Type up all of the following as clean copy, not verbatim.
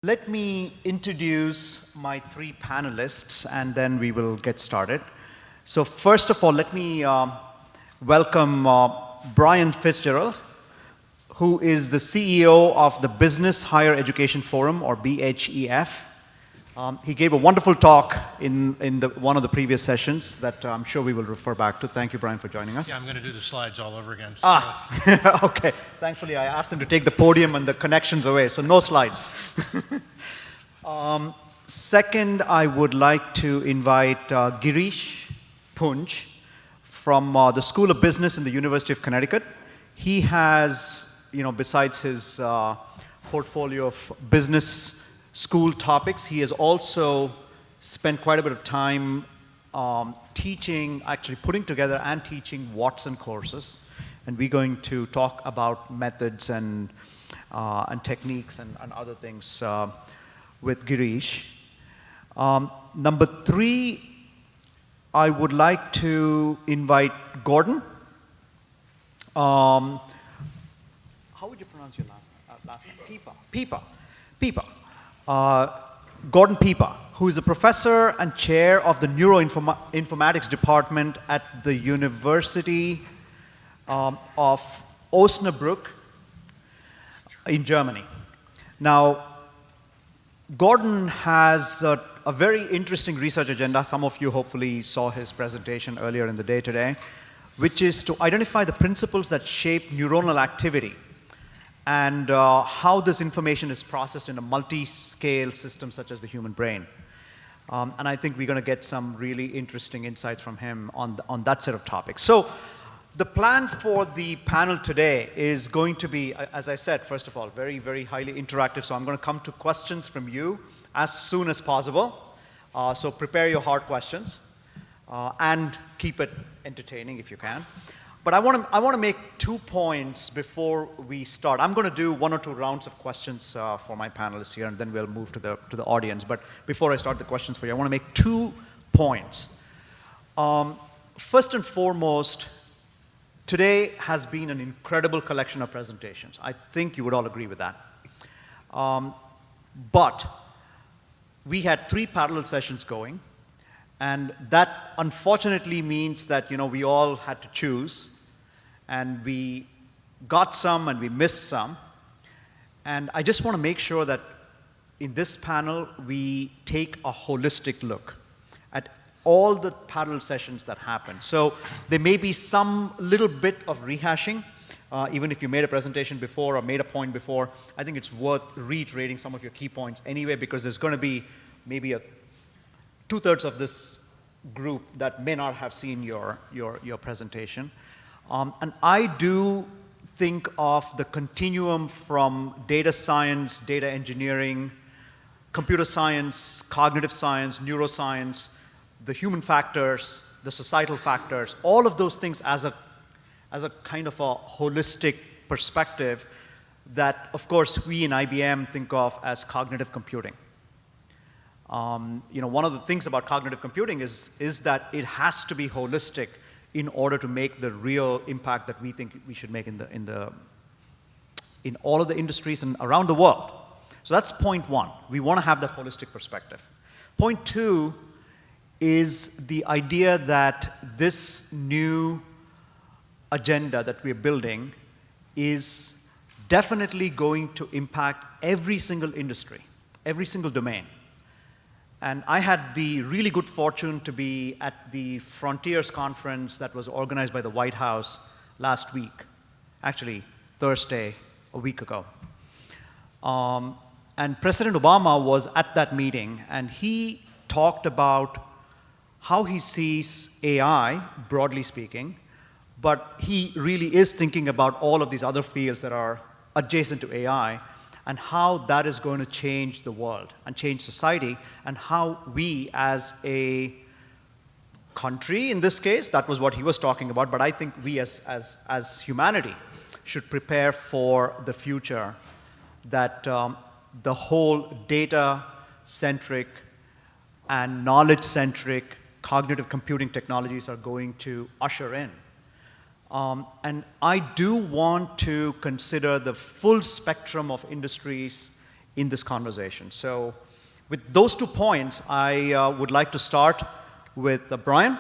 Let me introduce my three panelists, and then we will get started. So first of all, let me welcome Brian Fitzgerald, who is the CEO of the Business Higher Education Forum, or BHEF. He gave a wonderful talk in one of the previous sessions that I'm sure we will refer back to. Thank you, Brian, for joining us. Yeah, I'm going to do the slides all over again. Okay. Thankfully, I asked him to take the podium and the connections away, so no slides. Second, I would like to invite Girish Punj from the School of Business in the University of Connecticut. He has, besides his portfolio of business school topics, he has also spent quite a bit of time teaching, actually putting together and teaching Watson courses. And we're going to talk about methods and techniques and other things with Girish. Number three, I would like to invite Gordon. How would you pronounce your last name? Pipa. Gordon Pipa, who is a professor and chair of the Neuroinformatics Department at the University of Osnabrück in Germany. Now, Gordon has a very interesting research agenda. Some of you hopefully saw his presentation earlier in the day today, which is to identify the principles that shape neuronal activity and how this information is processed in a multi-scale system such as the human brain. And I think we're going to get some really interesting insights from him on that set of topics. So the plan for the panel today is going to be, as I said, first of all, very, very highly interactive. So I'm going to come to questions from you as soon as possible. So prepare your hard questions and keep it entertaining if you can. But I want to make 2 points before we start. I'm going to do 1 or 2 rounds of questions for my panelists here, and then we'll move to the audience. But before I start the questions for you, I want to make 2 points. First and foremost, today has been an incredible collection of presentations. I think you would all agree with that. But we had 3 parallel sessions going, and that unfortunately means that we all had to choose, and we got some and we missed some. And I just want to make sure that in this panel we take a holistic look at all the parallel sessions that happened. So there may be some little bit of rehashing, even if you made a presentation before or made a point before. I think it's worth reiterating some of your key points anyway, because there's going to be maybe 2/3 of this group that may not have seen your presentation. And I do think of the continuum from data science, data engineering, computer science, cognitive science, neuroscience, the human factors, the societal factors, all of those things as a kind of a holistic perspective that, of course, we in IBM think of as cognitive computing. One of the things about cognitive computing is that it has to be holistic in order to make the real impact that we think we should make in all of the industries and around the world. So that's point 1. We want to have that holistic perspective. Point 2 is the idea that this new agenda that we're building is definitely going to impact every single industry, every single domain. And I had the really good fortune to be at the Frontiers Conference that was organized by the White House last week, actually Thursday, a week ago. And President Obama was at that meeting, and he talked about how he sees AI, broadly speaking, but he really is thinking about all of these other fields that are adjacent to AI, and how that is going to change the world and change society, and how we as a country, in this case, that was what he was talking about, but I think we as humanity should prepare for the future that the whole data-centric and knowledge-centric cognitive computing technologies are going to usher in. And I do want to consider the full spectrum of industries in this conversation. So with those 2 points, I would like to start with Brian.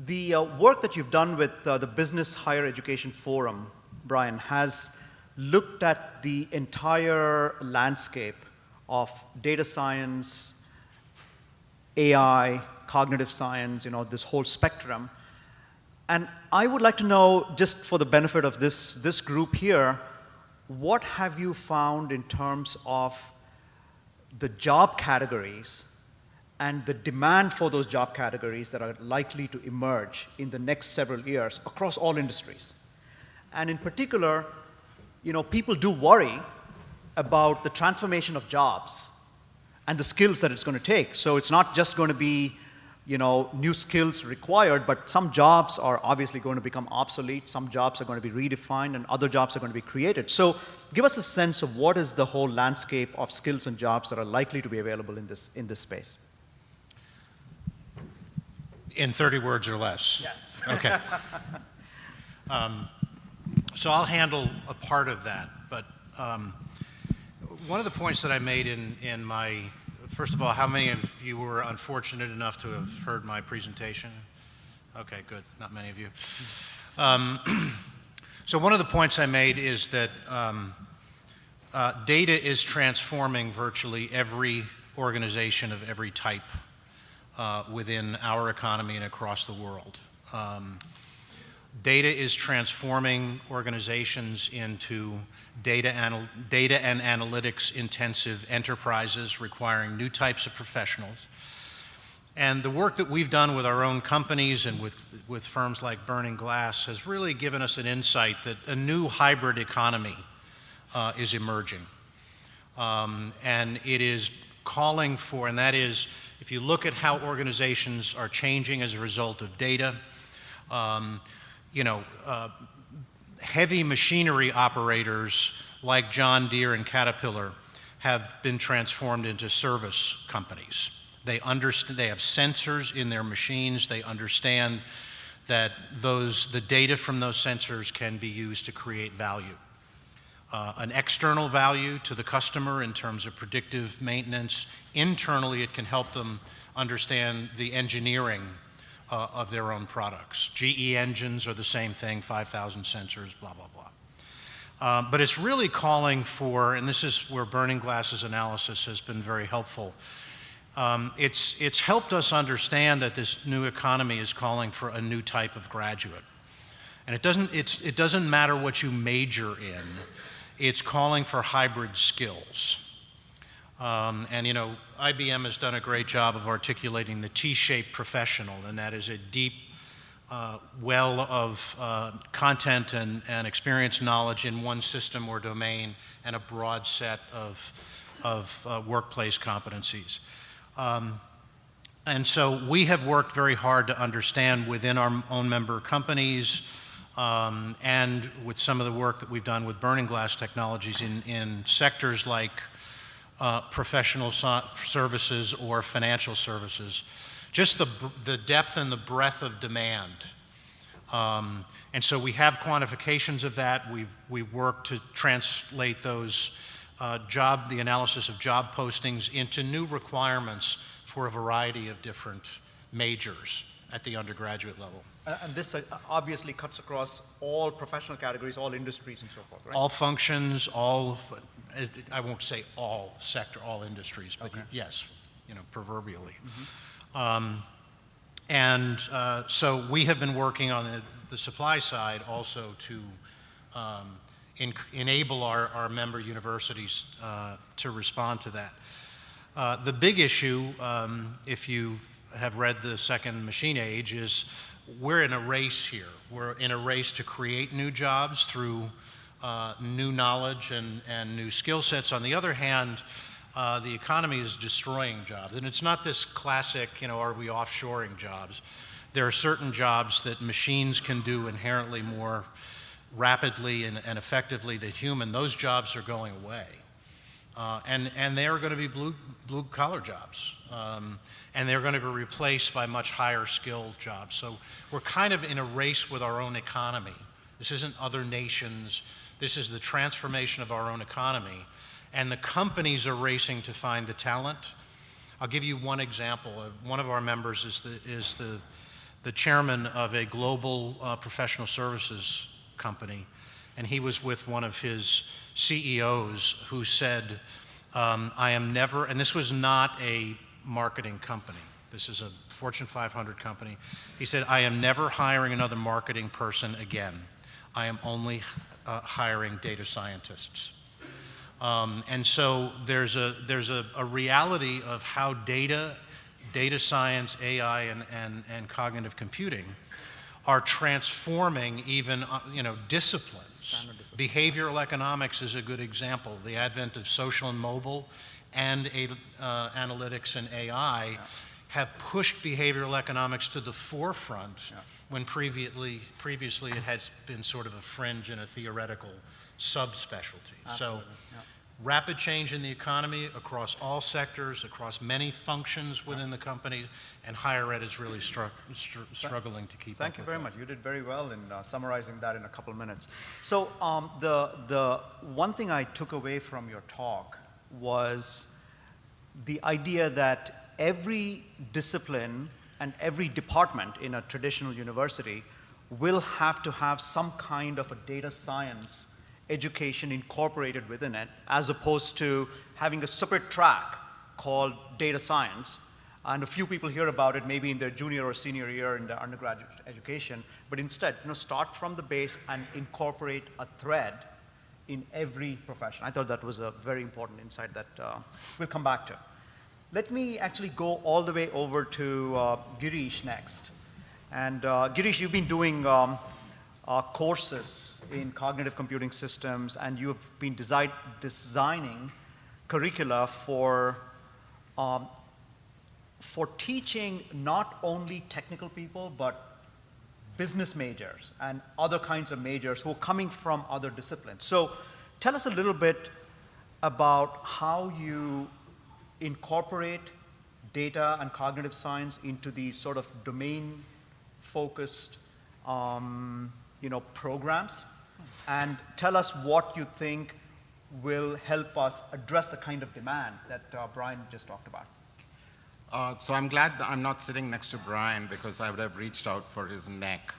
The work that you've done with the Business Higher Education Forum, Brian, has looked at the entire landscape of data science, AI, cognitive science, this whole spectrum. And I would like to know, just for the benefit of this group here, what have you found in terms of the job categories and the demand for those job categories that are likely to emerge in the next several years across all industries? And in particular, people do worry about the transformation of jobs and the skills that it's going to take. So it's not just going to be, new skills required, but some jobs are obviously going to become obsolete, some jobs are going to be redefined, and other jobs are going to be created. So give us a sense of what is the whole landscape of skills and jobs that are likely to be available in this space. In 30 words or less? Yes. Okay. So I'll handle a part of that, but one of the points that I made in my, first of all, how many of you were unfortunate enough to have heard my presentation? Okay, good, not many of you. So one of the points I made is that data is transforming virtually every organization of every type within our economy and across the world. Data is transforming organizations into data and analytics intensive enterprises requiring new types of professionals. And the work that we've done with our own companies and with firms like Burning Glass has really given us an insight that a new hybrid economy is emerging. And it is calling for, and that is, if you look at how organizations are changing as a result of data, heavy machinery operators like John Deere and Caterpillar have been transformed into service companies. They have sensors in their machines. They understand that the data from those sensors can be used to create value. An external value to the customer in terms of predictive maintenance. Internally, it can help them understand the engineering of their own products. GE engines are the same thing, 5,000 sensors, blah, blah, blah. But it's really calling for, and this is where Burning Glass's analysis has been very helpful, it's helped us understand that this new economy is calling for a new type of graduate. And it doesn't matter what you major in, it's calling for hybrid skills. IBM has done a great job of articulating the T-shaped professional, and that is a deep well of content and experience knowledge in one system or domain and a broad set of workplace competencies. And so we have worked very hard to understand within our own member companies and with some of the work that we've done with Burning Glass Technologies in sectors like professional services or financial services, just the depth and the breadth of demand. And so we have quantifications of that. We've worked to translate those the analysis of job postings into new requirements for a variety of different majors at the undergraduate level. And this obviously cuts across all professional categories, all industries and so forth, right? All functions, I won't say all sector, all industries, but okay. Yes, proverbially. Mm-hmm. So we have been working on the supply side also to enable our member universities to respond to that. The big issue, if you have read The Second Machine Age, is we're in a race here. We're in a race to create new jobs through new knowledge and new skill sets. On the other hand, the economy is destroying jobs. And it's not this classic, are we offshoring jobs? There are certain jobs that machines can do inherently more rapidly and effectively than human. Those jobs are going away. And they are going to be blue-collar jobs. And they're going to be replaced by much higher skilled jobs. So we're kind of in a race with our own economy. This isn't other nations This is the transformation of our own economy. And the companies are racing to find the talent. I'll give you one example. One of our members is the chairman of a global professional services company. And he was with one of his CEOs who said, I am never, and this was not a marketing company. This is a Fortune 500 company. He said, I am never hiring another marketing person again. I am only hiring data scientists. And so there's a reality of how data science, AI, and cognitive computing are transforming even disciplines. Behavioral economics is a good example. The advent of social and mobile and analytics and AI have pushed behavioral economics to the forefront when previously it had been sort of a fringe and a theoretical subspecialty. So rapid change in the economy across all sectors, across many functions within the company, and higher ed is really struggling to keep up. Thank you very much. You did very well in summarizing that in a couple of minutes. So the one thing I took away from your talk was the idea that every discipline and every department in a traditional university will have to have some kind of a data science education incorporated within it, as opposed to having a separate track called data science. And a few people hear about it maybe in their junior or senior year in their undergraduate education, but instead, start from the base and incorporate a thread in every profession. I thought that was a very important insight that we'll come back to. Let me actually go all the way over to Girish next. And Girish, you've been doing courses in cognitive computing systems, and you've been designing curricula for teaching not only technical people, but business majors and other kinds of majors who are coming from other disciplines. So tell us a little bit about how you incorporate data and cognitive science into these sort of domain-focused programs, and tell us what you think will help us address the kind of demand that Brian just talked about. So I'm glad that I'm not sitting next to Brian, because I would have reached out for his neck.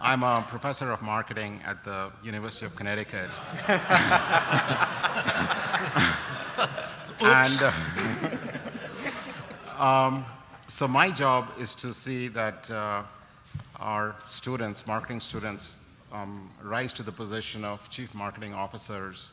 I'm a professor of marketing at the University of Connecticut. And so my job is to see that our students, marketing students, rise to the position of chief marketing officers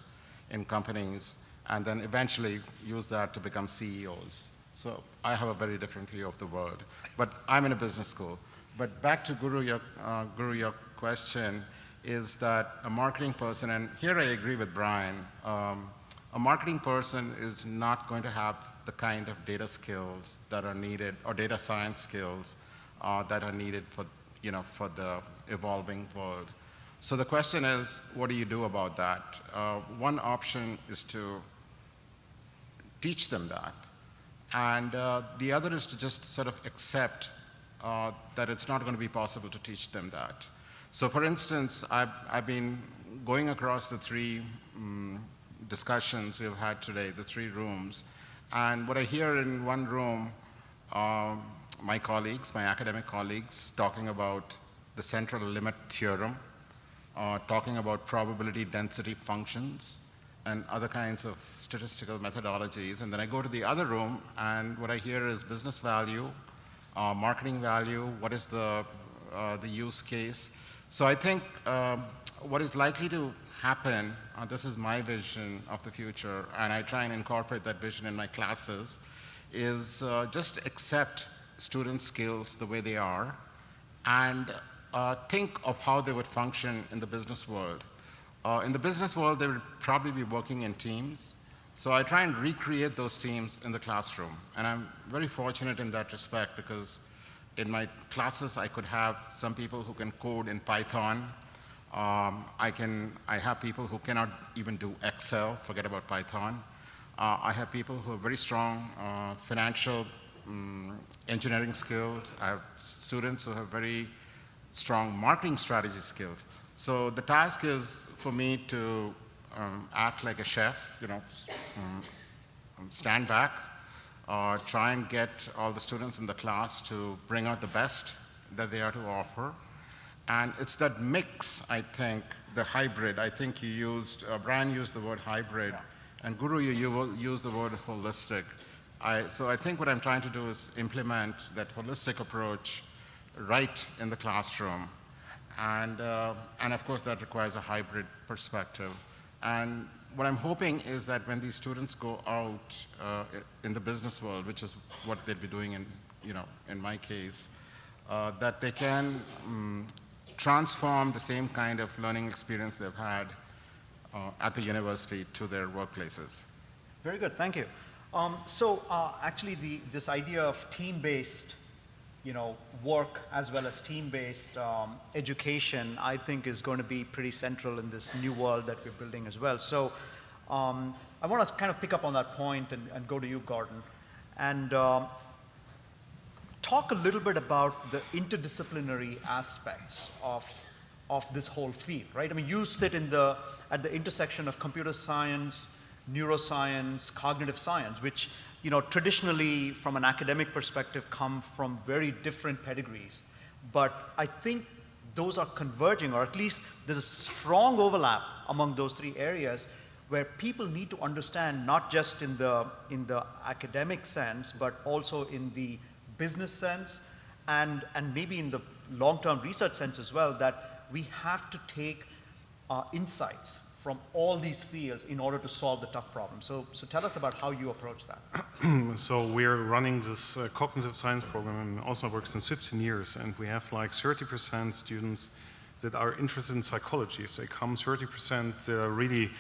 in companies, and then eventually use that to become CEOs. So I have a very different view of the world, but I'm in a business school. But back to Guru, your question is that a marketing person, and here I agree with Brian, a marketing person is not going to have the kind of data skills that are needed, or data science skills that are needed for the evolving world. So the question is, what do you do about that? One option is to teach them that. And the other is to just sort of accept that it's not going to be possible to teach them that. So for instance, I've been going across the three discussions we've had today, the three rooms, and what I hear in one room, my colleagues, my academic colleagues, talking about the central limit theorem, talking about probability density functions, and other kinds of statistical methodologies. And then I go to the other room, and what I hear is business value, marketing value, what is the use case. So I think what is likely to happen, this is my vision of the future, and I try and incorporate that vision in my classes, is just accept student skills the way they are, and think of how they would function in the business world. In the business world, they would probably be working in teams. So I try and recreate those teams in the classroom. And I'm very fortunate in that respect, because in my classes, I could have some people who can code in Python. I have people who cannot even do Excel, forget about Python. I have people who have very strong financial engineering skills. I have students who have very strong marketing strategy skills. So the task is for me to act like a chef, stand back, or try and get all the students in the class to bring out the best that they are to offer. And it's that mix, I think, the hybrid. I think you used, Brian used the word hybrid, and Guru, you used the word holistic. So I think what I'm trying to do is implement that holistic approach right in the classroom. And of course, that requires a hybrid perspective. And what I'm hoping is that when these students go out in the business world, which is what they'd be doing in my case, that they can transform the same kind of learning experience they've had at the university to their workplaces. Very good, thank you. Actually, this idea of team-based, work as well as team-based education, I think is going to be pretty central in this new world that we're building as well. So I want to kind of pick up on that point and go to you, Gordon, and talk a little bit about the interdisciplinary aspects of this whole field, right? I mean, you sit at the intersection of computer science, neuroscience, cognitive science, which traditionally from an academic perspective come from very different pedigrees. But I think those are converging, or at least there's a strong overlap among those three areas where people need to understand, not just in the academic sense, but also in the business sense and maybe in the long-term research sense as well, that we have to take insights from all these fields in order to solve the tough problems. So tell us about how you approach that. So we're running this cognitive science program in Osnabrück since 15 years, and we have like 30% students that are interested in psychology. If they come, 30% that really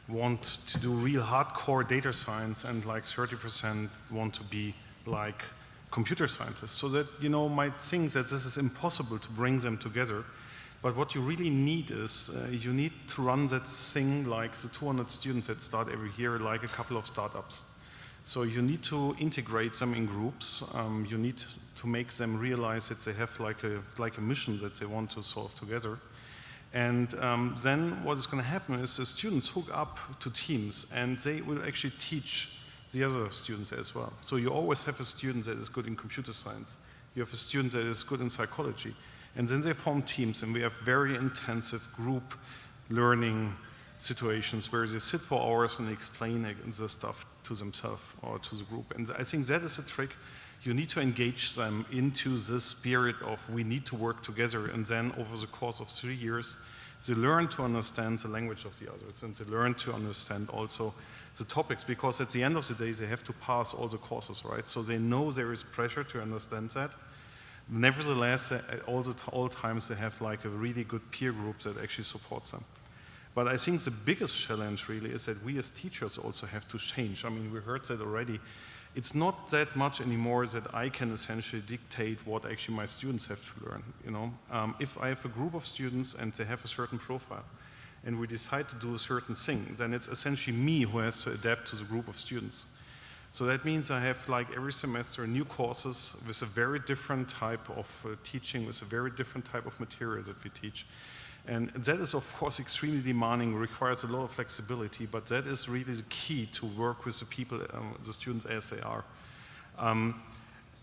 want to do real hardcore data science, and like 30% want to be like computer scientists. So that, might think that this is impossible to bring them together. But what you really need is, you need to run that thing like the 200 students that start every year, like a couple of startups. So you need to integrate them in groups. You need to make them realize that they have like a mission that they want to solve together. And then what is going to happen is the students hook up to teams, and they will actually teach the other students as well. So you always have a student that is good in computer science. You have a student that is good in psychology. And then they form teams, and we have very intensive group learning situations where they sit for hours and explain the stuff to themselves or to the group. And I think that is a trick. You need to engage them into this spirit of we need to work together, and then over the course of 3 years, they learn to understand the language of the others, and they learn to understand also the topics, because at the end of the day, they have to pass all the courses, right? So they know there is pressure to understand that. Nevertheless, at all times, they have like a really good peer group that actually supports them. But I think the biggest challenge really is that we as teachers also have to change. I mean, we heard that already. It's not that much anymore that I can essentially dictate what actually my students have to learn, If I have a group of students and they have a certain profile, and we decide to do a certain thing, then it's essentially me who has to adapt to the group of students. So that means I have like every semester new courses with a very different type of teaching, with a very different type of material that we teach. And that is of course extremely demanding, requires a lot of flexibility, but that is really the key to work with the people, the students as they are.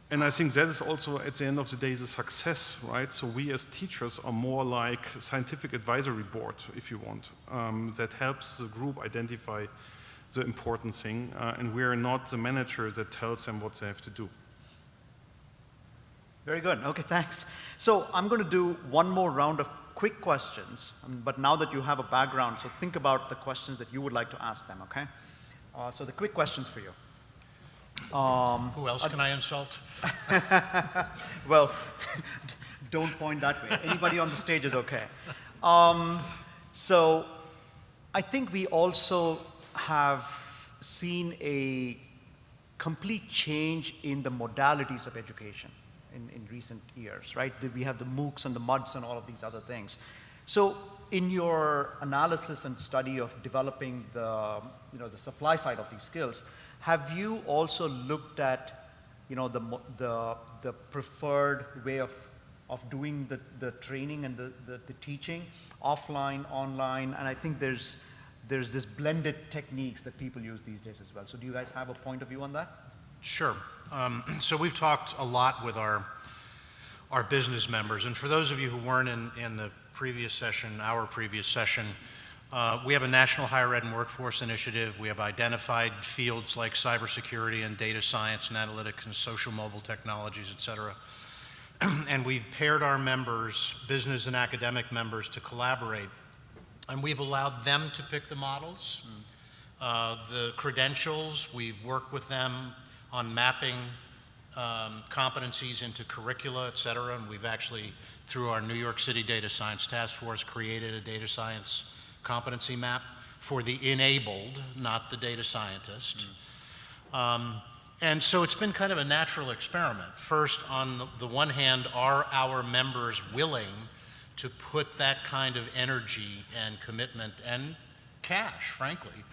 And I think that is also at the end of the day the success, right? So we as teachers are more like a scientific advisory board, if you want, that helps the group identify the important thing, and we're not the manager that tells them what they have to do. Very good. Okay, thanks. So I'm going to do one more round of quick questions, but now that you have a background, so think about the questions that you would like to ask them, okay? So the quick questions for you. Who else can I insult? Well, don't point that way. Anybody on the stage is okay. So I think we also have seen a complete change in the modalities of education in recent years, right? We have the MOOCs and the MUDs and all of these other things. So in your analysis and study of developing the supply side of these skills, have you also looked at the preferred way of of doing the training and the teaching, offline, online, and I think there's this blended techniques that people use these days as well. So do you guys have a point of view on that? Sure. So we've talked a lot with our business members, and for those of you who weren't in the previous session, our previous session, we have a national higher ed and workforce initiative. We have identified fields like cybersecurity and data science and analytics and social mobile technologies, et cetera. And we've paired our members, business and academic members, to collaborate. And we've allowed them to pick the models, the credentials. We've worked with them on mapping competencies into curricula, et cetera. And we've actually, through our New York City Data Science Task Force, created a data science competency map for the enabled, not the data scientist. And so it's been kind of a natural experiment. First, on the one hand, are our members willing to put that kind of energy and commitment and cash, frankly,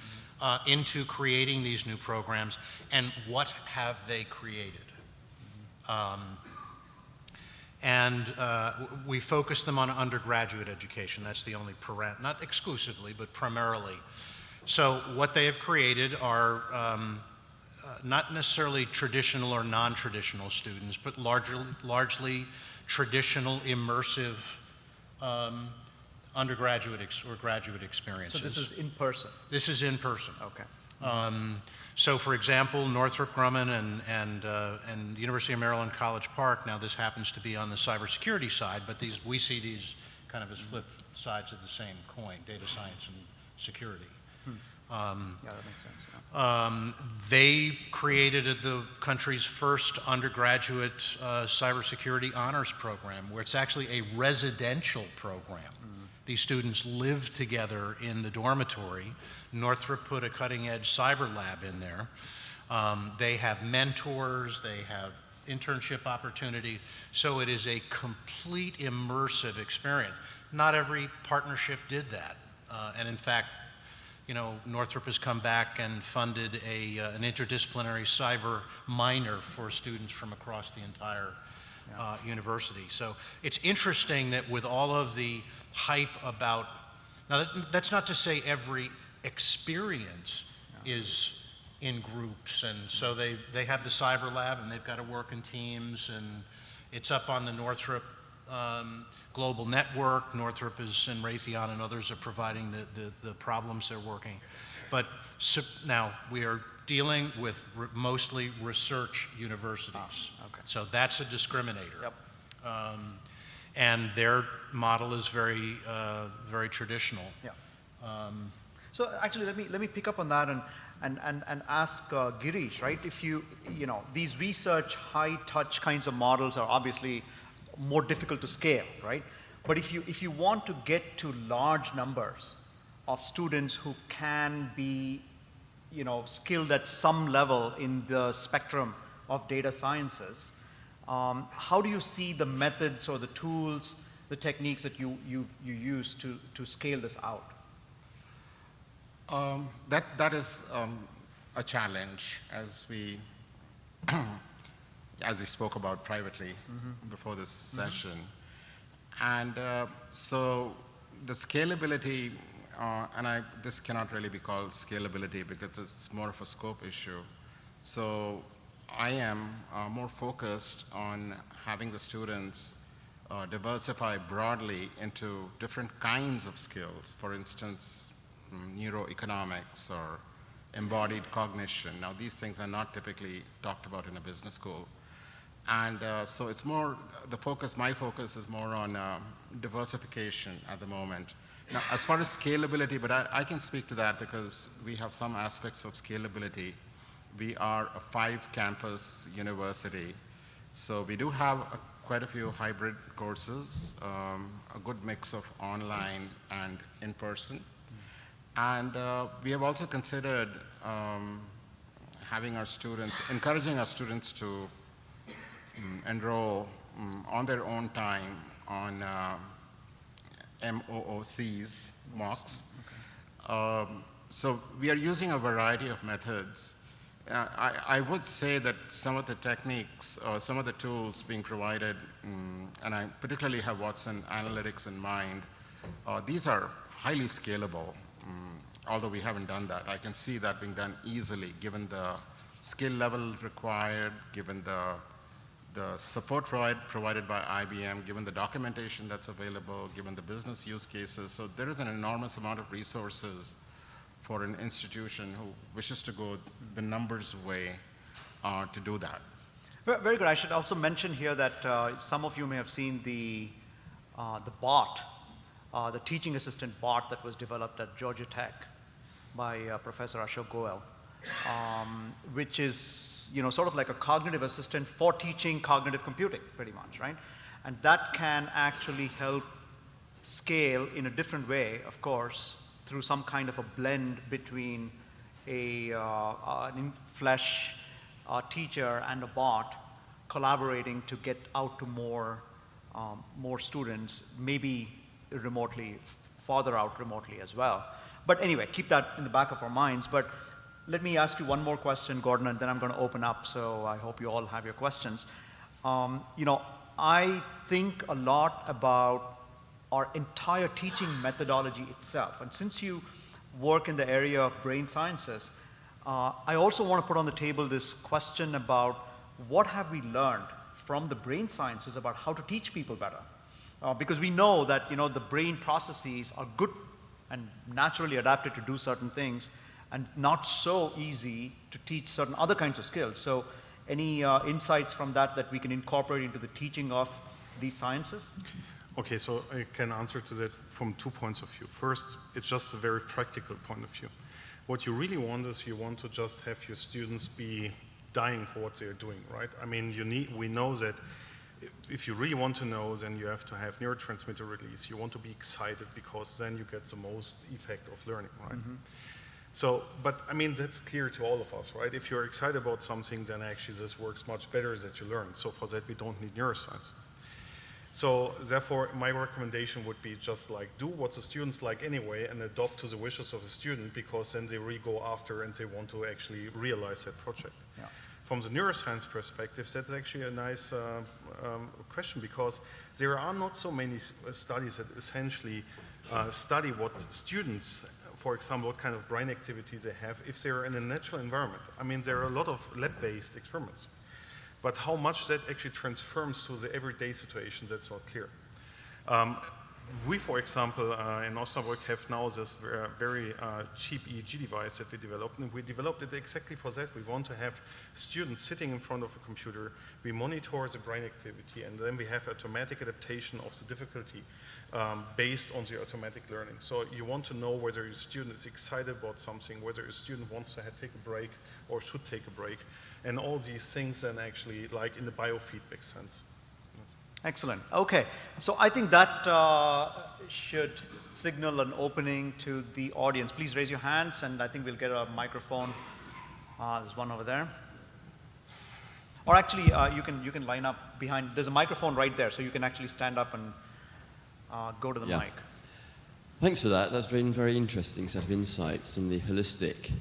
into creating these new programs, and what have they created? We focus them on undergraduate education. That's the only not exclusively, but primarily. So what they have created are not necessarily traditional or non-traditional students, but largely traditional, immersive undergraduate or graduate experiences. So this is in person? This is in person. Okay. So for example, Northrop Grumman and University of Maryland College Park, now this happens to be on the cybersecurity side, but we see these kind of as flip sides of the same coin, data science and security. Yeah, that makes sense. Yeah. They created the country's first undergraduate cybersecurity honors program, where it's actually a residential program. These students live together in the dormitory. Northrop put a cutting-edge cyber lab in there. They have mentors, they have internship opportunity, so it is a complete immersive experience. Not every partnership did that, and in fact, Northrop has come back and funded an interdisciplinary cyber minor for students from across the entire university. So it's interesting that with all of the hype about, now that's not to say every experience is in groups, and so they have the cyber lab and they've got to work in teams, and it's up on the Northrop global network. Northrop is, and Raytheon and others are providing the problems they're working. But now we are dealing with mostly research universities. Okay. So that's a discriminator. Yep. And their model is very, very traditional. Yeah. So actually, let me pick up on that and ask Girish, right? If these research high touch kinds of models are obviously more difficult to scale, right? But if you want to get to large numbers of students who can be, skilled at some level in the spectrum of data sciences, how do you see the methods or the tools, the techniques that you use to scale this out? That is a challenge, as we spoke about privately before this session. And so the scalability, this cannot really be called scalability because it's more of a scope issue. So I am more focused on having the students diversify broadly into different kinds of skills. For instance, neuroeconomics or embodied cognition. Now, these things are not typically talked about in a business school. And so it's more, my focus is more on diversification at the moment. Now, as far as scalability, but I can speak to that because we have some aspects of scalability. We are a 5-campus university, so we do have quite a few hybrid courses, a good mix of online and in-person. And we have also considered encouraging our students to enroll on their own time on MOOCs, MOOCs. So we are using a variety of methods I would say that some of the techniques, some of the tools being provided, and I particularly have Watson Analytics in mind, these are highly scalable, although we haven't done that. I can see that being done easily given the skill level required, given the support provided by IBM, given the documentation that's available, given the business use cases. So there is an enormous amount of resources for an institution who wishes to go the numbers way to do that. Very good. I should also mention here that some of you may have seen the bot, the teaching assistant bot that was developed at Georgia Tech by Professor Ashok Goel, which is sort of like a cognitive assistant for teaching cognitive computing, pretty much, right? And that can actually help scale in a different way, of course, through some kind of a blend between an in-flesh teacher and a bot collaborating to get out to more students, maybe remotely, farther out remotely as well. But anyway, keep that in the back of our minds. But let me ask you one more question, Gordon, and then I'm going to open up, so I hope you all have your questions. I think a lot about our entire teaching methodology itself. And since you work in the area of brain sciences, I also want to put on the table this question about what have we learned from the brain sciences about how to teach people better? Because we know that the brain processes are good and naturally adapted to do certain things, and not so easy to teach certain other kinds of skills. So any insights from that we can incorporate into the teaching of these sciences? Okay, so I can answer to that from 2 points of view. First, it's just a very practical point of view. What you really want is you want to just have your students be dying for what they're doing, right? I mean, we know that if you really want to know, then you have to have neurotransmitter release. You want to be excited because then you get the most effect of learning, right? Mm-hmm. So, but I mean, that's clear to all of us, right? If you're excited about something, then actually this works much better that you learn. So for that, we don't need neuroscience. So therefore, my recommendation would be just like do what the students like anyway and adopt to the wishes of the student, because then they really go after and they want to actually realize that project. Yeah. From the neuroscience perspective, that's actually a nice question, because there are not so many studies that essentially study what students, for example, what kind of brain activity they have if they're in a natural environment. I mean, there are a lot of lab-based experiments. But how much that actually transforms to the everyday situation, that's not clear. We, for example, in Osnabrück have now this very cheap EEG device that we developed, and we developed it exactly for that. We want to have students sitting in front of a computer, we monitor the brain activity, and then we have automatic adaptation of the difficulty based on the automatic learning. So you want to know whether your student is excited about something, whether your student wants to take a break or should take a break, and all these things then actually like in the biofeedback sense. Excellent. Okay, so I think that should signal an opening to the audience. Please raise your hands, and I think we'll get a microphone. There's one over there. Or actually, you can line up behind. There's a microphone right there, so you can actually stand up and go to the mic. Thanks for that. That's been a very interesting set of insights on the holistic.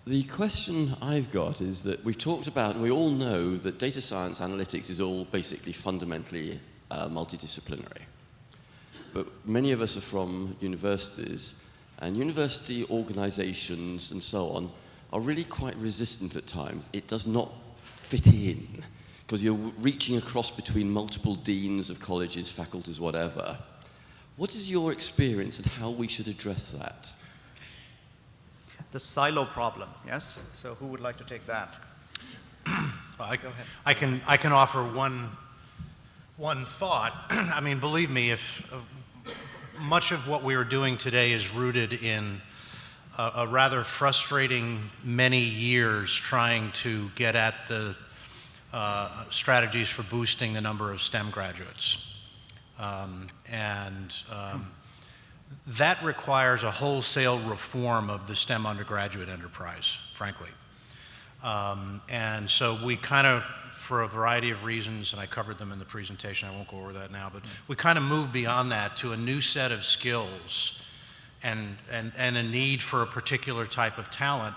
The question I've got is that we've talked about, and we all know that data science analytics is all basically fundamentally multidisciplinary. But many of us are from universities, and university organizations and so on are really quite resistant at times. It does not fit in, because you're reaching across between multiple deans of colleges, faculties, whatever. What is your experience and how we should address that? The silo problem, yes? So who would like to take that? Well, Go ahead. I can offer one thought. I mean, believe me, if much of what we are doing today is rooted in a rather frustrating many years trying to get at the strategies for boosting the number of STEM graduates. That requires a wholesale reform of the STEM undergraduate enterprise, frankly. And so we kind of, for a variety of reasons, and I covered them in the presentation, I won't go over that now, but we kind of moved beyond that to a new set of skills and a need for a particular type of talent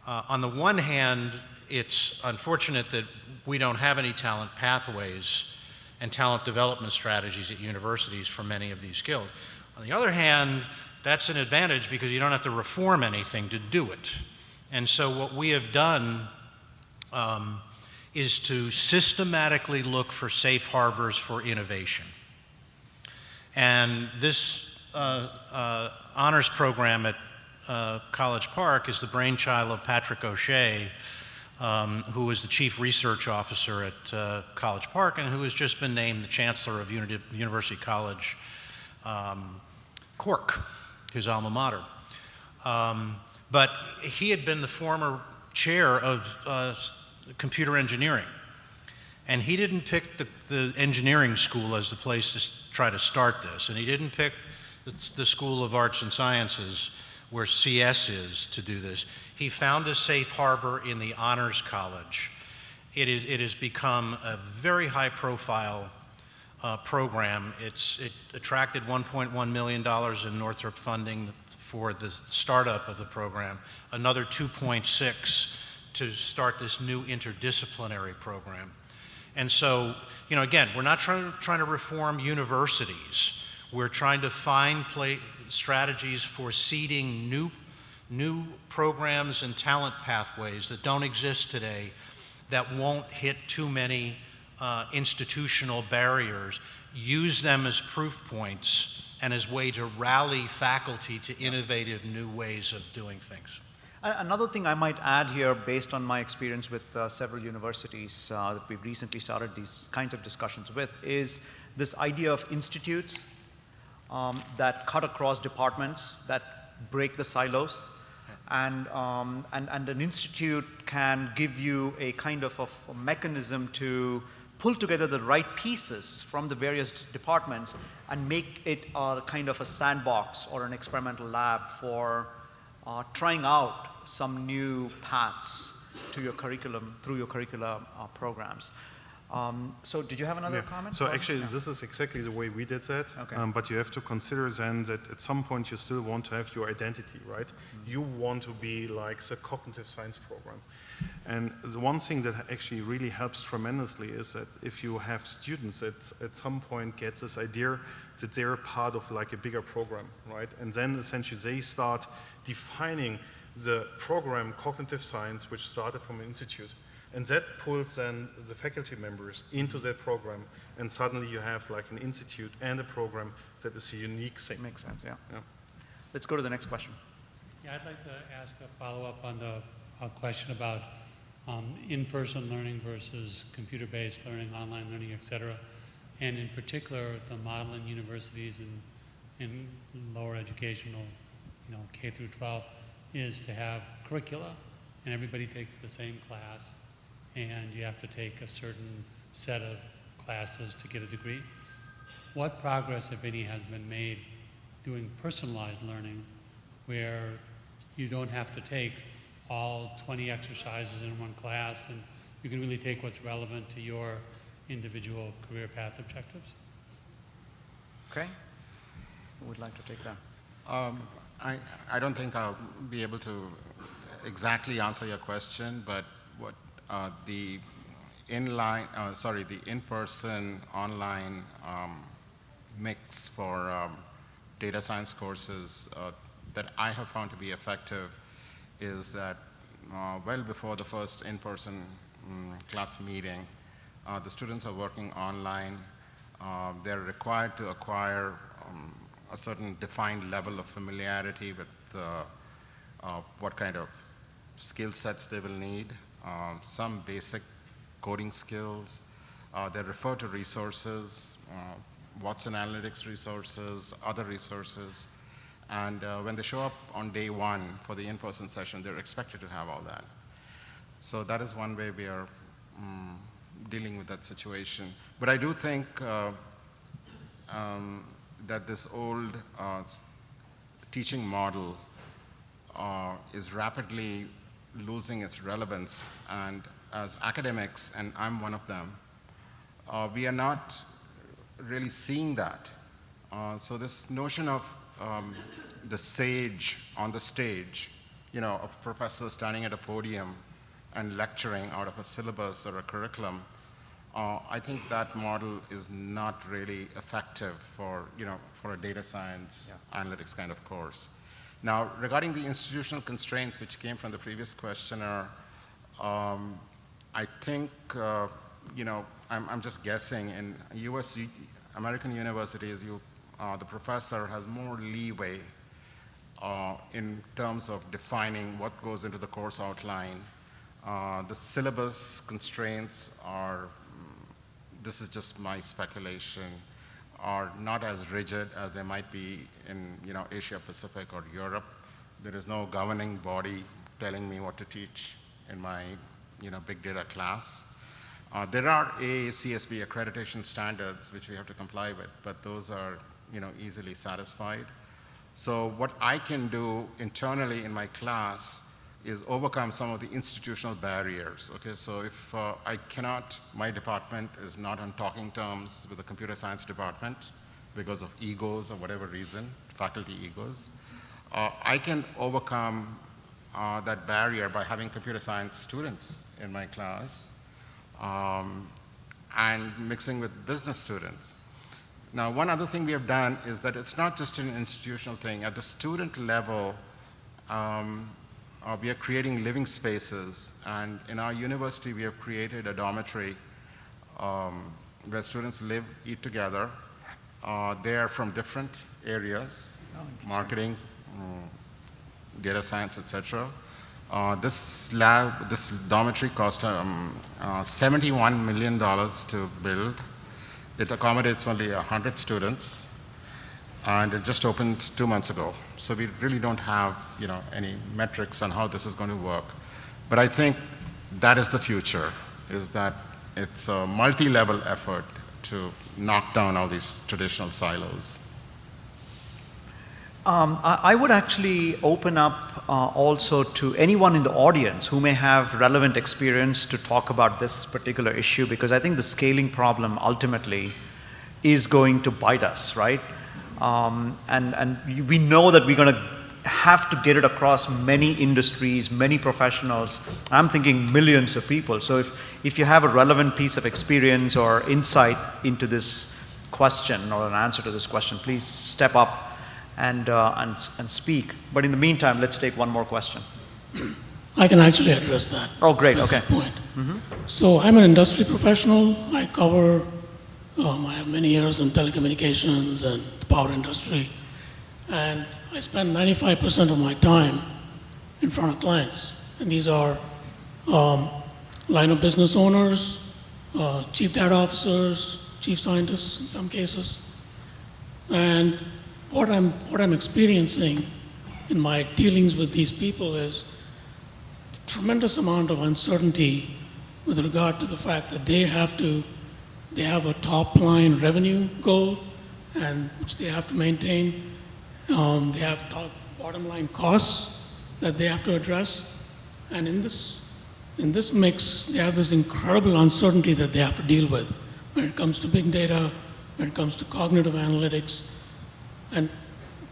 On the one hand, it's unfortunate that we don't have any talent pathways and talent development strategies at universities for many of these skills. On the other hand, that's an advantage because you don't have to reform anything to do it. And so what we have done is to systematically look for safe harbors for innovation. And this honors program at College Park is the brainchild of Patrick O'Shea, who is the chief research officer at College Park and who has just been named the chancellor of University College Cork, his alma mater. But he had been the former chair of computer engineering. And he didn't pick the engineering school as the place to try to start this. And he didn't pick the School of Arts and Sciences, where CS is, to do this. He found a safe harbor in the Honors College. It has become a very high-profile program. It attracted $1.1 million in Northrop funding for the startup of the program, another 2.6 to start this new interdisciplinary program. And so, you know, again, we're not trying to reform universities. We're trying to find strategies for seeding new programs and talent pathways that don't exist today, that won't hit too many institutional barriers, use them as proof points and as way to rally faculty to innovative new ways of doing things. Another thing I might add here, based on my experience with several universities that we've recently started these kinds of discussions with, is this idea of institutes that cut across departments, that break the silos. And an institute can give you a kind of a mechanism to pull together the right pieces from the various departments and make it a kind of a sandbox or an experimental lab for trying out some new paths to your curriculum, through your curricular programs. So did you have another comment? So actually, this is exactly the way we did that. Okay. But you have to consider then that at some point you still want to have your identity, right? You want to be like the cognitive science program. And the one thing that actually really helps tremendously is that if you have students that at some point get this idea that they're part of like a bigger program, right? And then essentially they start defining the program cognitive science, which started from an institute. And that pulls then the faculty members into that program, and suddenly you have like an institute and a program that is a unique thing. Makes sense, yeah. Let's go to the next question. Yeah, I'd like to ask a follow-up on the question about in-person learning versus computer-based learning, online learning, et cetera. And in particular, the model in universities and in lower educational, K through 12, is to have curricula, and everybody takes the same class, and you have to take a certain set of classes to get a degree. What progress, if any, has been made doing personalized learning, where you don't have to take all 20 exercises in one class, and you can really take what's relevant to your individual career path objectives? Okay. Who would like to take that? I don't think I'll be able to exactly answer your question, but what the in-person online mix for data science courses that I have found to be effective is that well before the first in-person class meeting, the students are working online. They're required to acquire a certain defined level of familiarity with what kind of skill sets they will need, some basic coding skills. They refer to resources, Watson Analytics resources, other resources. And when they show up on day one for the in-person session, they're expected to have all that. So that is one way we are dealing with that situation. But I do think that this old teaching model is rapidly losing its relevance. And as academics, and I'm one of them, we are not really seeing that. So this notion of the sage on the stage, a professor standing at a podium and lecturing out of a syllabus or a curriculum, I think that model is not really effective for, for a data science analytics kind of course. Now, regarding the institutional constraints which came from the previous questioner, I think, I'm just guessing, in American universities, the professor has more leeway in terms of defining what goes into the course outline. The syllabus constraints are, this is just my speculation, are not as rigid as they might be in Asia Pacific or Europe. There is no governing body telling me what to teach in my big data class. There are AACSB accreditation standards which we have to comply with, but those are easily satisfied. So what I can do internally in my class is overcome some of the institutional barriers. Okay, so if my department is not on talking terms with the computer science department because of egos or whatever reason, faculty egos, I can overcome that barrier by having computer science students in my class and mixing with business students. Now, one other thing we have done is that it's not just an institutional thing. At the student level, we are creating living spaces, and in our university we have created a dormitory where students live, eat together. They are from different areas, marketing, data science, etc. This dormitory cost $71 million to build. It accommodates only 100 students, and it just opened 2 months ago. So we really don't have, any metrics on how this is going to work. But I think that is the future, is that it's a multi-level effort to knock down all these traditional silos. I would actually open up also to anyone in the audience who may have relevant experience to talk about this particular issue, because I think the scaling problem ultimately is going to bite us, right? And we know that we're going to have to get it across many industries, many professionals. I'm thinking millions of people. So if you have a relevant piece of experience or insight into this question or an answer to this question, please step up and speak. But in the meantime, let's take one more question. I can actually address that. Oh, great. Okay. Point. So I'm an industry professional. I cover, I have many years in telecommunications and the power industry. And I spend 95% of my time in front of clients. And these are line of business owners, chief data officers, chief scientists in some cases. And what I'm experiencing in my dealings with these people is a tremendous amount of uncertainty with regard to the fact that they have a top line revenue goal, and which they have to maintain. They have bottom line costs that they have to address. And in this mix, they have this incredible uncertainty that they have to deal with when it comes to big data, when it comes to cognitive analytics. And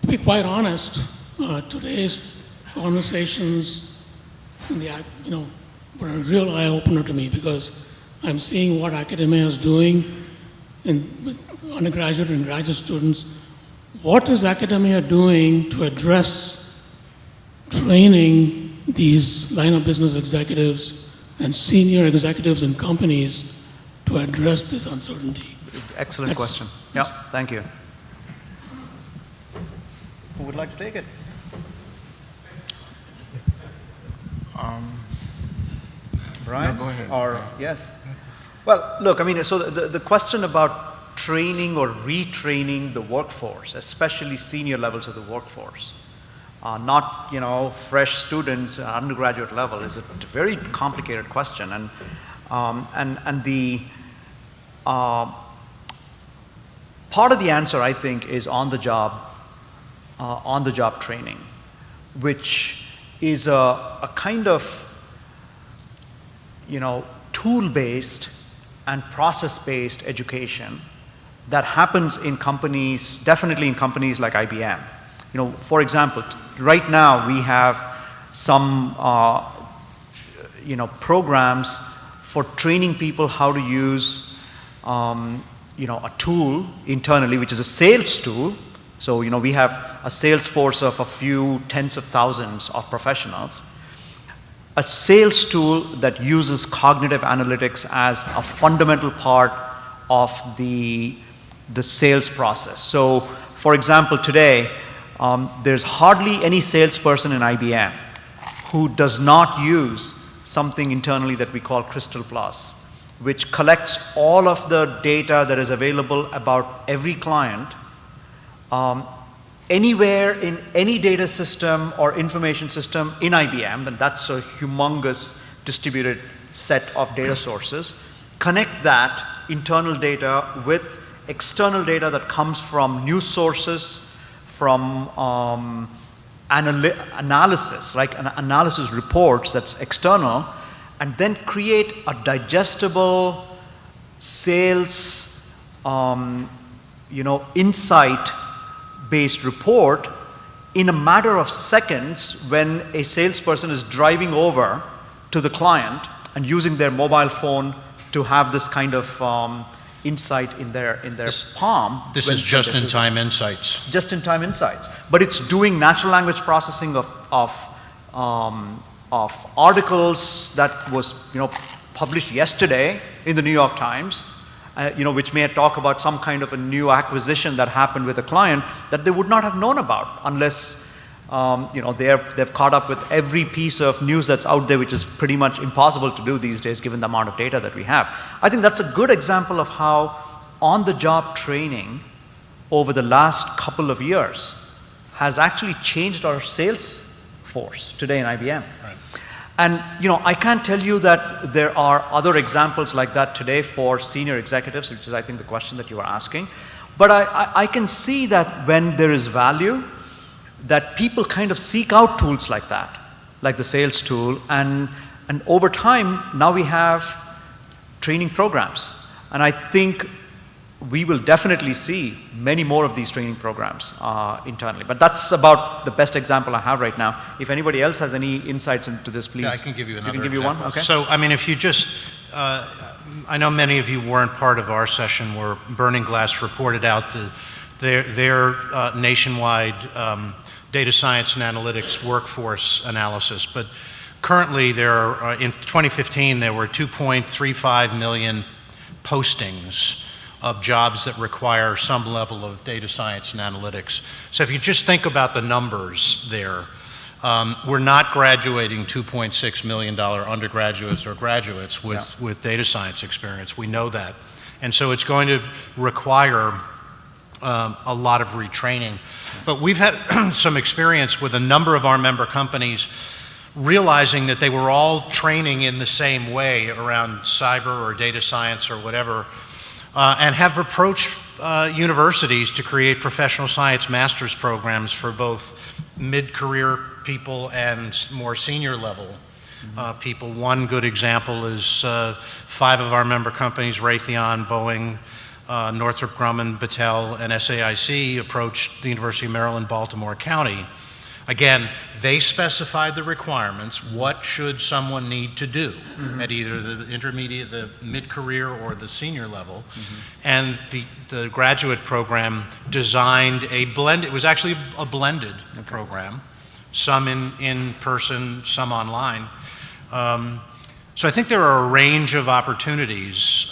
to be quite honest, today's conversations were a real eye-opener to me, because I'm seeing what academia is doing with undergraduate and graduate students. What is academia doing to address training these line of business executives and senior executives in companies to address this uncertainty? Excellent question. Yeah, thank you. Who would like to take it? Brian? No, go ahead. Or, yes. Well, look, I mean, so the question about training or retraining the workforce, especially senior levels of the workforce, not, fresh students at undergraduate level, is a very complicated question. And the part of the answer, I think, is on-the-job training, which is a kind of, tool-based and process-based education that happens in companies, definitely in companies like IBM. For example, right now we have some programs for training people how to use a tool internally, which is a sales tool. So we have a sales force of a few tens of thousands of professionals. A sales tool that uses cognitive analytics as a fundamental part of the sales process. So, for example, today, there's hardly any salesperson in IBM who does not use something internally that we call Crystal Plus, which collects all of the data that is available about every client anywhere in any data system or information system in IBM, and that's a humongous distributed set of data sources. Connect that internal data with external data that comes from news sources, from analysis, like analysis reports that's external, and then create a digestible sales, insight-based report in a matter of seconds when a salesperson is driving over to the client and using their mobile phone to have this kind of insight in their palm. This is just-in-time insights. Just-in-time insights, but it's doing natural language processing of articles that was published yesterday in the New York Times, which may talk about some kind of a new acquisition that happened with a client that they would not have known about unless they've caught up with every piece of news that's out there, which is pretty much impossible to do these days given the amount of data that we have. I think that's a good example of how on-the-job training over the last couple of years has actually changed our sales force today in IBM. Right. And I can't tell you that there are other examples like that today for senior executives, which is I think the question that you were asking. But I can see that when there is value, that people kind of seek out tools like that, like the sales tool, and over time, now we have training programs. And I think we will definitely see many more of these training programs internally. But that's about the best example I have right now. If anybody else has any insights into this, please. Yeah, I can give you another You can give example. you one? Okay. So, I mean, if you just, I know many of you weren't part of our session where Burning Glass reported out their nationwide data science and analytics workforce analysis, but currently there are, in 2015 there were 2.35 million postings of jobs that require some level of data science and analytics. So if you just think about the numbers there, we're not graduating $2.6 million undergraduates or graduates with data science experience. We know that. And so it's going to require a lot of retraining. But we've had some experience with a number of our member companies realizing that they were all training in the same way around cyber or data science or whatever, and have approached universities to create professional science master's programs for both mid-career people and more senior level people. One good example is 5 of our member companies, Raytheon, Boeing, Northrop Grumman, Battelle, and SAIC approached the University of Maryland, Baltimore County. Again, they specified the requirements. What should someone need to do at either the intermediate, the mid-career, or the senior level? And the graduate program designed a blend. It was actually a blended program, some in person, some online. So I think there are a range of opportunities,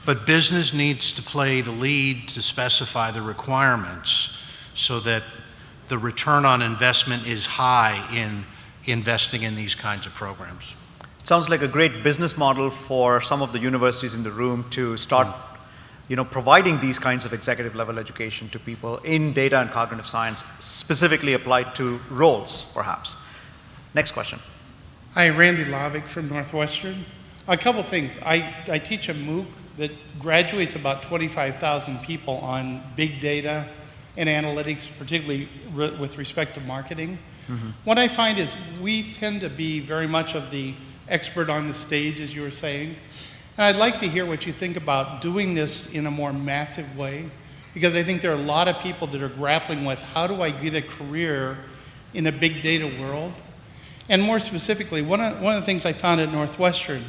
but business needs to play the lead to specify the requirements so that the return on investment is high in investing in these kinds of programs. It sounds like a great business model for some of the universities in the room to start providing these kinds of executive level education to people in data and cognitive science, specifically applied to roles, perhaps. Next question. Hi, Randy Lavick from Northwestern. A couple things. I teach a MOOC that graduates about 25,000 people on big data and analytics, particularly with respect to marketing. What I find is we tend to be very much of the expert on the stage, as you were saying. And I'd like to hear what you think about doing this in a more massive way, because I think there are a lot of people that are grappling with how do I get a career in a big data world. And more specifically, one of the things I found at Northwestern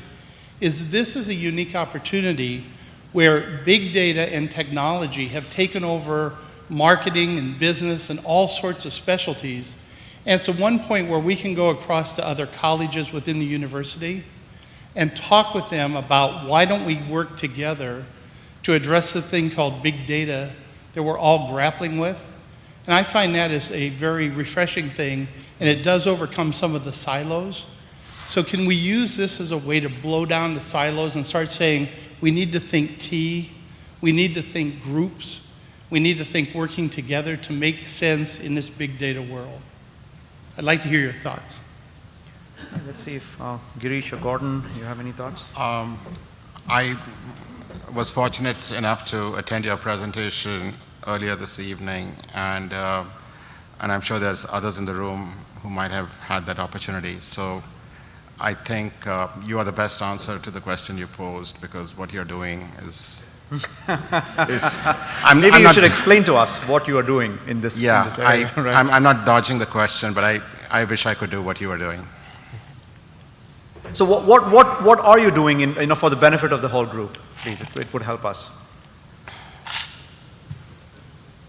is this is a unique opportunity where big data and technology have taken over marketing and business and all sorts of specialties. And it's to one point where we can go across to other colleges within the university and talk with them about why don't we work together to address the thing called big data that we're all grappling with. And I find that is a very refreshing thing, and it does overcome some of the silos. So can we use this as a way to blow down the silos and start saying, we need to think T, we need to think groups, we need to think working together to make sense in this big data world? I'd like to hear your thoughts. Let's see if Girish or Gordon, you have any thoughts? I was fortunate enough to attend your presentation earlier this evening, and I'm sure there's others in the room who might have had that opportunity. So I think you are the best answer to the question you posed, because what you're doing is... Maybe you should explain to us what you are doing in this, yeah, in this area. Right? I'm not dodging the question, but I wish I could do what you are doing. So what are you doing for the benefit of the whole group, please? It would help us.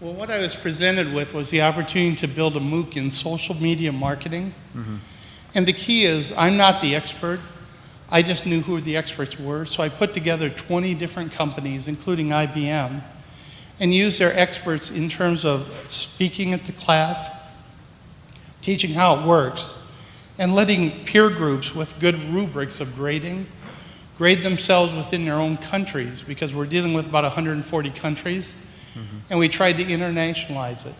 Well, what I was presented with was the opportunity to build a MOOC in social media marketing. Mm-hmm. And the key is, I'm not the expert. I just knew who the experts were. So I put together 20 different companies, including IBM, and used their experts in terms of speaking at the class, teaching how it works, and letting peer groups with good rubrics of grading grade themselves within their own countries, because we're dealing with about 140 countries. Mm-hmm. And we tried to internationalize it.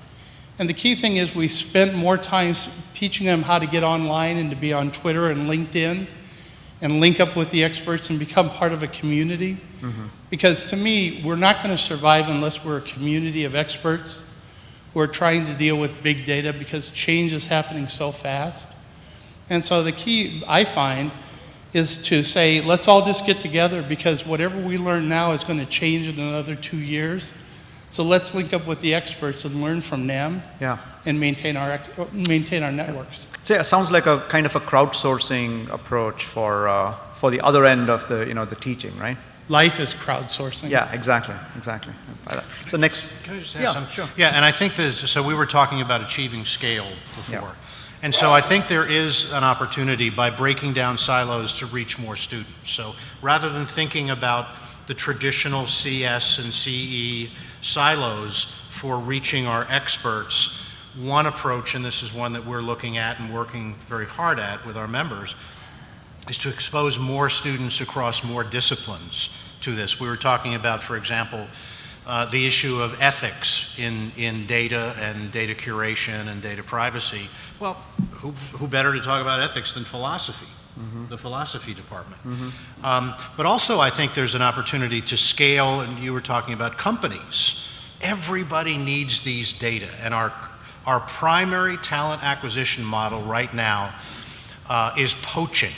And the key thing is we spent more time teaching them how to get online and to be on Twitter and LinkedIn and link up with the experts and become part of a community. Mm-hmm. Because to me, we're not going to survive unless we're a community of experts who are trying to deal with big data, because change is happening so fast. And so the key, I find, is to say, let's all just get together, because whatever we learn now is going to change in another 2 years. So let's link up with the experts and learn from them, yeah, and maintain our networks. So it sounds like a kind of a crowdsourcing approach for the other end of the teaching, right? Life is crowdsourcing. Yeah, exactly. So next. Can I just add something? Sure. Yeah, and I think so we were talking about achieving scale before. Yeah. And so I think there is an opportunity by breaking down silos to reach more students. So rather than thinking about the traditional CS and CE silos for reaching our experts, one approach, and this is one that we're looking at and working very hard at with our members, is to expose more students across more disciplines to this. We were talking about, for example, the issue of ethics in data and data curation and data privacy. Well, who better to talk about ethics than philosophy? Mm-hmm. The philosophy department. Mm-hmm. But also I think there's an opportunity to scale, and you were talking about companies. Everybody needs these data, and our primary talent acquisition model right now is poaching.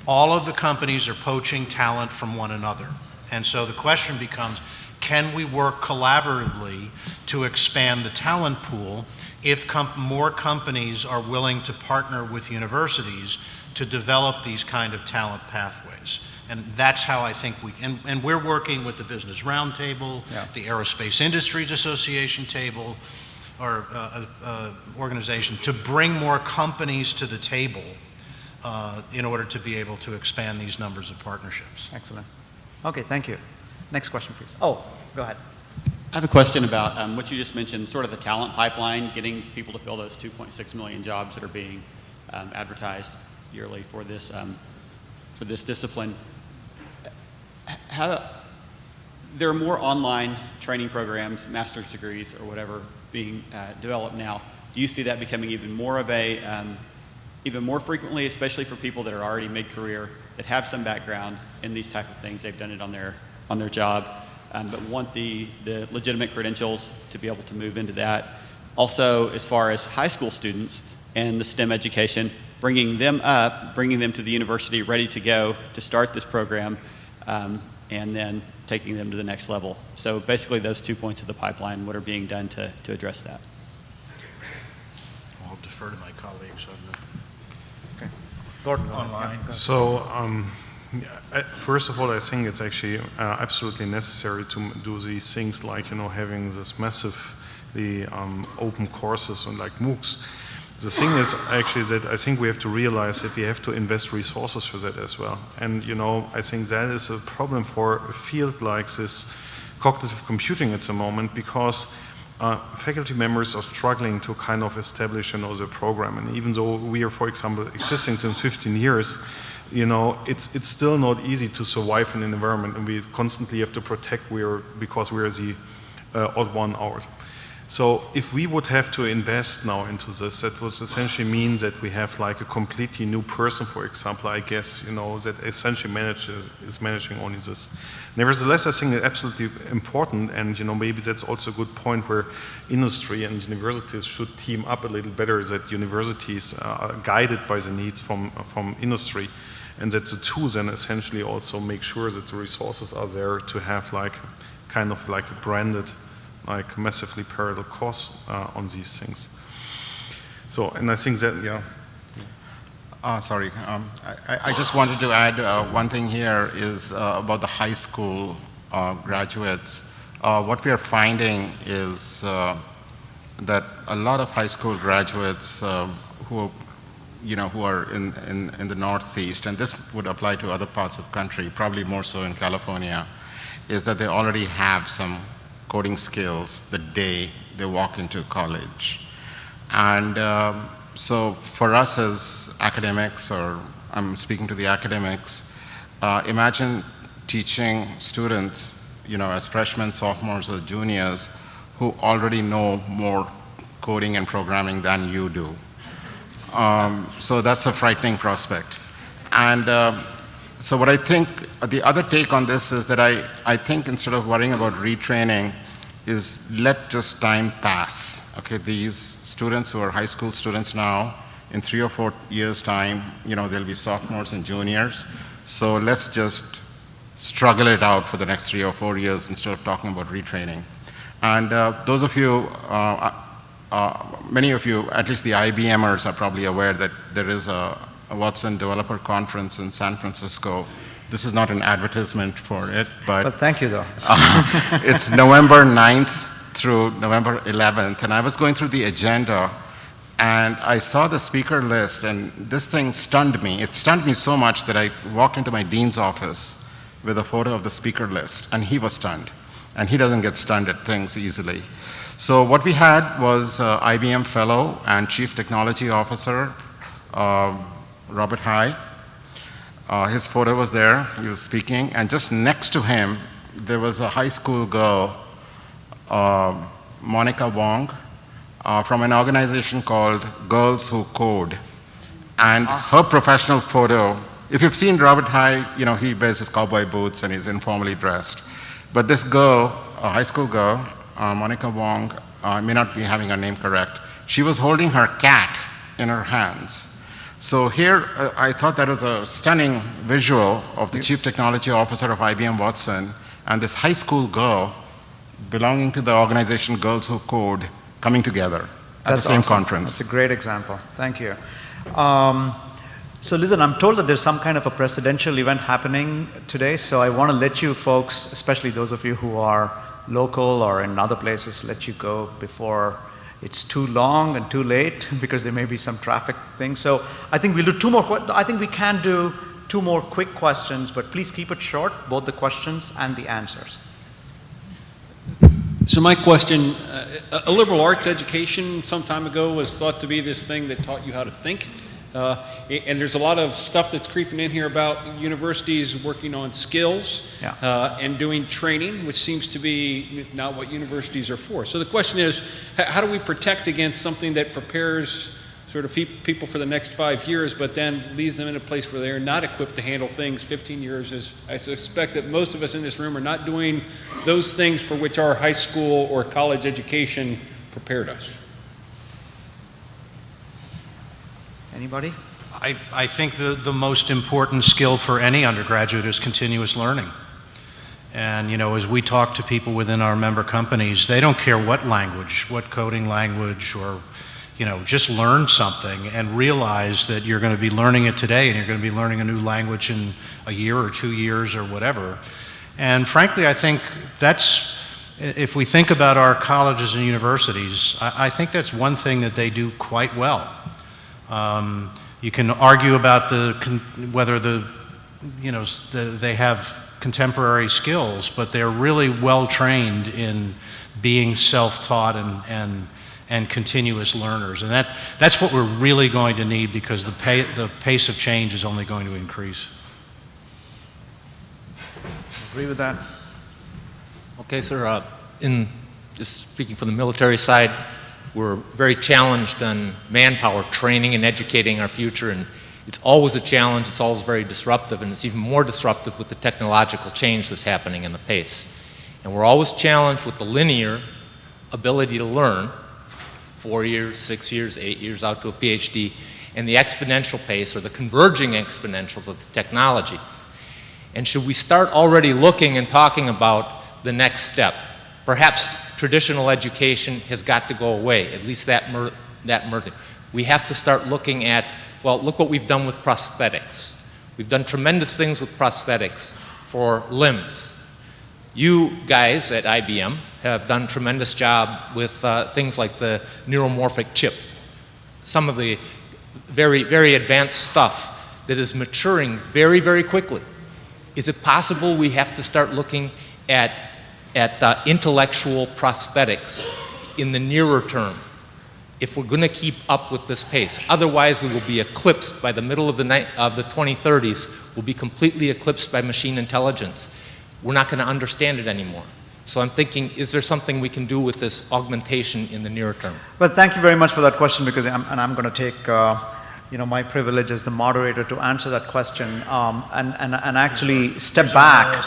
All of the companies are poaching talent from one another. And so the question becomes, can we work collaboratively to expand the talent pool if more companies are willing to partner with universities to develop these kind of talent pathways? And that's how I think and we're working with the Business Roundtable, yeah, the Aerospace Industries Association table, or organization, to bring more companies to the table in order to be able to expand these numbers of partnerships. Excellent. Okay, thank you. Next question, please. Oh, go ahead. I have a question about what you just mentioned, sort of the talent pipeline, getting people to fill those 2.6 million jobs that are being advertised yearly for this discipline. There are more online training programs, master's degrees, or whatever being developed now. Do you see that becoming even more of even more frequently, especially for people that are already mid-career, that have some background in these type of things? They've done it on their job, but want the legitimate credentials to be able to move into that. Also, as far as high school students and the STEM education, bringing them to the university ready to go to start this program, and then taking them to the next level. So basically those 2 points of the pipeline, what are being done to address that? I'll defer to my colleagues on that. Okay. Gordon, Online. yeah, So, first of all, I think it's actually absolutely necessary to do these things like, having this massively open courses and like MOOCs. The thing is actually that I think we have to realize that we have to invest resources for that as well. And, I think that is a problem for a field like this cognitive computing at the moment, because faculty members are struggling to kind of establish, the program. And even though we are, for example, existing since 15 years, it's still not easy to survive in an environment, and we constantly have to protect because we are the odd one out. So if we would have to invest now into this, that would essentially mean that we have like a completely new person, for example, I guess, that essentially is managing only this. Nevertheless, I think it's absolutely important, and maybe that's also a good point where industry and universities should team up a little better, that universities are guided by the needs from industry, and that the tools then essentially also make sure that the resources are there to have like kind of like a branded, like massively parallel course on these things. So, and I think that, Sorry, I just wanted to add one thing here is about the high school graduates. What we are finding is that a lot of high school graduates who are in the Northeast, and this would apply to other parts of the country, probably more so in California, is that they already have some coding skills the day they walk into college. And so for us as academics, or I'm speaking to the academics, imagine teaching students, as freshmen, sophomores, or juniors who already know more coding and programming than you do. So that's a frightening prospect. And so what I think, the other take on this is that I think instead of worrying about retraining, is let just time pass. Okay, these students who are high school students now, in 3 or 4 years' time, they'll be sophomores and juniors. So let's just struggle it out for the next 3 or 4 years instead of talking about retraining. And those of you, many of you, at least the IBMers, are probably aware that there is a Watson Developer Conference in San Francisco. This is not an advertisement for it, but thank you, though. It's November 9th through November 11th, and I was going through the agenda, and I saw the speaker list, and this thing stunned me. It stunned me so much that I walked into my dean's office with a photo of the speaker list, and he was stunned. And he doesn't get stunned at things easily. So what we had was IBM fellow and chief technology officer, Robert High. His photo was there, he was speaking, and just next to him, there was a high school girl, Monica Wong, from an organization called Girls Who Code. And her professional photo, if you've seen Robert High, he wears his cowboy boots and he's informally dressed. But this girl, a high school girl, Monica Wong, I may not be having her name correct, she was holding her cat in her hands. So here, I thought that was a stunning visual of the chief technology officer of IBM Watson and this high school girl belonging to the organization Girls Who Code coming together at the same conference. That's a great example. Thank you. So listen, I'm told that there's some kind of a presidential event happening today, so I want to let you folks, especially those of you who are local or in other places, let you go before it's too long and too late, because there may be some traffic things. So I think we'll do two more. I think we can do 2 more quick questions, but please keep it short, both the questions and the answers. So my question, a liberal arts education some time ago was thought to be this thing that taught you how to think. And there's a lot of stuff that's creeping in here about universities working on skills and doing training, which seems to be not what universities are for. So the question is, how do we protect against something that prepares sort of people for the next 5 years, but then leaves them in a place where they're not equipped to handle things 15 years? As I suspect that most of us in this room are not doing those things for which our high school or college education prepared us. Anybody? I think the most important skill for any undergraduate is continuous learning. And as we talk to people within our member companies, they don't care what language, what coding language or just learn something and realize that you're going to be learning it today and you're going to be learning a new language in a year or 2 years or whatever. And frankly, I think that's, if we think about our colleges and universities, I think that's one thing that they do quite well. You can argue about whether they have contemporary skills, but they're really well trained in being self-taught and continuous learners. And that's what we're really going to need, because the pace of change is only going to increase. Agree with that? Okay, sir. Just speaking from the military side, we're very challenged on manpower training and educating our future, and it's always a challenge, it's always very disruptive, and it's even more disruptive with the technological change that's happening in the pace. And we're always challenged with the linear ability to learn, 4 years, 6 years, 8 years out to a PhD, and the exponential pace, or the converging exponentials of the technology. And should we start already looking and talking about the next step? Perhaps traditional education has got to go away, at least that merging. We have to start looking at, well, look what we've done with prosthetics. We've done tremendous things with prosthetics for limbs. You guys at IBM have done a tremendous job with things like the neuromorphic chip. Some of the very, very advanced stuff that is maturing very, very quickly. Is it possible we have to start looking at intellectual prosthetics in the nearer term if we're going to keep up with this pace? Otherwise, we will be eclipsed by the middle of the 2030s. We'll be completely eclipsed by machine intelligence. We're not going to understand it anymore. So I'm thinking, is there something we can do with this augmentation in the nearer term? Well, thank you very much for that question, because I'm going to take my privilege as the moderator to answer that question and actually step back.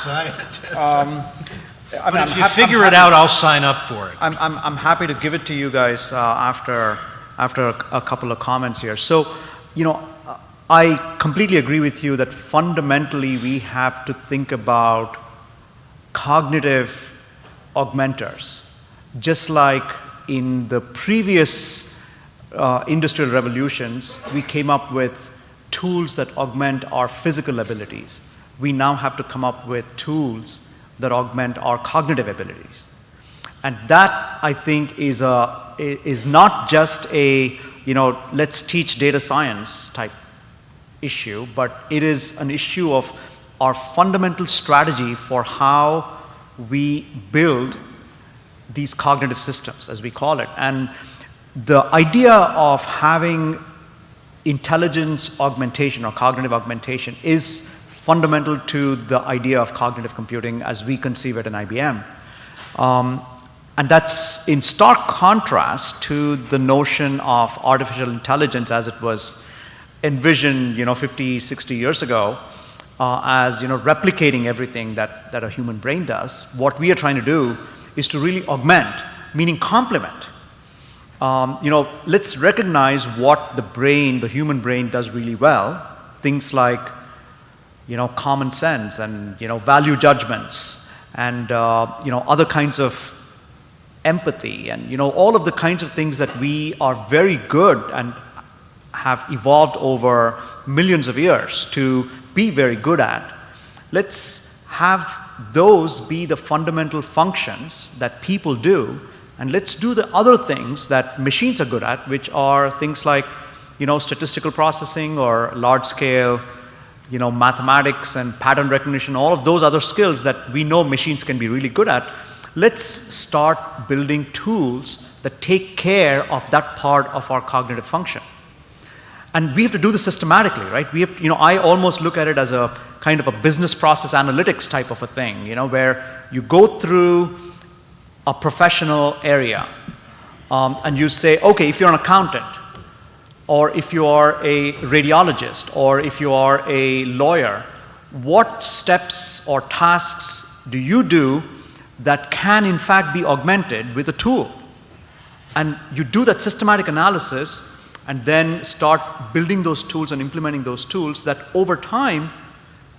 If you figure it out, I'll sign up for it. I'm happy to give it to you guys after a couple of comments here. So, I completely agree with you that fundamentally we have to think about cognitive augmenters. Just like in the previous industrial revolutions, we came up with tools that augment our physical abilities. We now have to come up with tools that augment our cognitive abilities. And that, I think, is not just a, let's teach data science type issue, but it is an issue of our fundamental strategy for how we build these cognitive systems, as we call it. And the idea of having intelligence augmentation or cognitive augmentation is fundamental to the idea of cognitive computing as we conceive it in IBM. And that's in stark contrast to the notion of artificial intelligence as it was envisioned 50, 60 years ago, as replicating everything that a human brain does. What we are trying to do is to really augment, meaning complement. Let's recognize what the human brain does really well. Things like common sense and value judgments and other kinds of empathy and all of the kinds of things that we are very good and have evolved over millions of years to be very good at. Let's have those be the fundamental functions that people do, and let's do the other things that machines are good at, which are things like statistical processing or large scale mathematics and pattern recognition, all of those other skills that we know machines can be really good at. Let's start building tools that take care of that part of our cognitive function. And we have to do this systematically, right? We have, I almost look at it as a kind of a business process analytics type of a thing, where you go through a professional area and you say, okay, if you're an accountant, or if you are a radiologist, or if you are a lawyer, what steps or tasks do you do that can in fact be augmented with a tool? And you do that systematic analysis and then start building those tools and implementing those tools that over time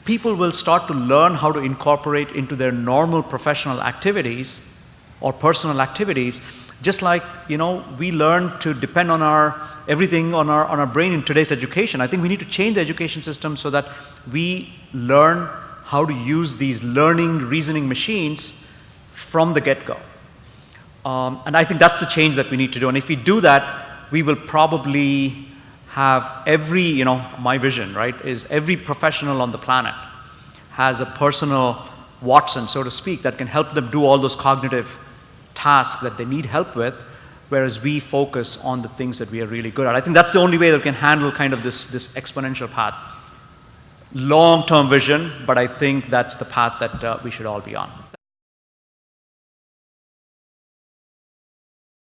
people will start to learn how to incorporate into their normal professional activities or personal activities. Just like, you know, we learn to depend on everything on our brain in today's education. I think we need to change the education system so that we learn how to use these learning, reasoning machines from the get-go. And I think that's the change that we need to do. And if we do that, we will probably have every, you know, my vision, right, is every professional on the planet has a personal Watson, so to speak, that can help them do all those cognitive tasks that they need help with, whereas we focus on the things that we are really good at. I think that's the only way that we can handle kind of this exponential path. Long-term vision, but I think that's the path that we should all be on.